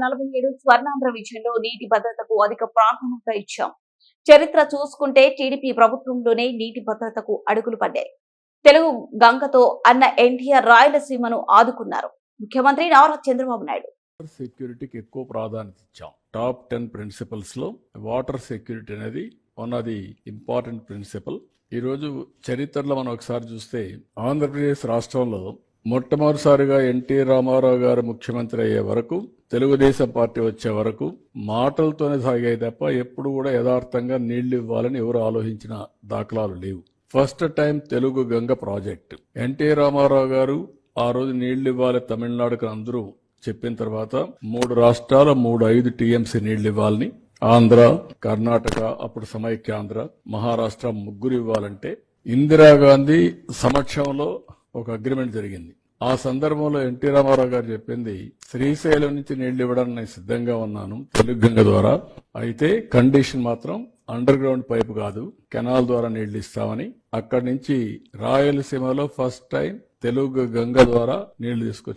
2047 స్వర్ణాంధ్ర విజయంలో నీటి భద్రతకు అధిక ప్రాధాన్యత ఇచ్చాం. చరిత్ర చూసుకుంటే టీడీపీ ప్రభుత్వంలోనే నీటి భద్రతకు అడుగులు పడ్డాయి. తెలుగు గంగతో అన్న ఎన్టీఆర్ రాయలసీమను ఆదుకున్నారు. ముఖ్యమంత్రి నారా చంద్రబాబు నాయుడు సెక్యూరిటీకి ఎక్కువ ప్రాధాన్యత ఇచ్చాం. టాప్ 10 ప్రిన్సిపల్స్ లో వాటర్ సెక్యూరిటీ అనేది one of the important principle. ఈ రోజు చరిత్రలో మనం ఒకసారి చూస్తే ఆంధ్రప్రదేశ్ రాష్ట్రంలో మొట్టమొదటిసారిగా ఎన్టీ రామారావు గారు ముఖ్యమంత్రి అయ్యే వరకు, తెలుగుదేశం పార్టీ వచ్చే వరకు మాటలతోనే సాగాయి తప్ప ఎప్పుడు కూడా యథార్థంగా నీళ్లు ఇవ్వాలని ఎవరు ఆలోచించిన దాఖలాలు లేవు. First time Telugu Ganga project NT Rama Rao గారు ఆ రోజు నీళ్లు ఇవ్వాలి తమిళనాడుకు అందరూ చెప్పిన తర్వాత 3 రాష్ట్రాల 5 టీఎంసీ నీళ్లు ఇవ్వాలని, ఆంధ్ర, కర్ణాటక, అప్పుడు సమైక్యాంధ్ర, మహారాష్ట్ర 3 ఇవ్వాలంటే ఇందిరాగాంధీ సమక్షంలో ఒక అగ్రిమెంట్ జరిగింది. ఆ సందర్భంలో ఎన్టీ రామారావు గారు చెప్పింది, శ్రీశైలం నుంచి నీళ్లు ఇవ్వడానికి నేను సిద్ధంగా ఉన్నాను తెలుగు గంగ ద్వారా, అయితే కండిషన్ మాత్రం అండర్ గ్రౌండ్ పైపు కాదు, కెనాల్ ద్వారా నీళ్లు ఇస్తామని. అక్కడి నుంచి రాయలసీమలో ఫస్ట్ టైం తెలుగు గంగ ద్వారా నీళ్లు తీసుకొచ్చారు.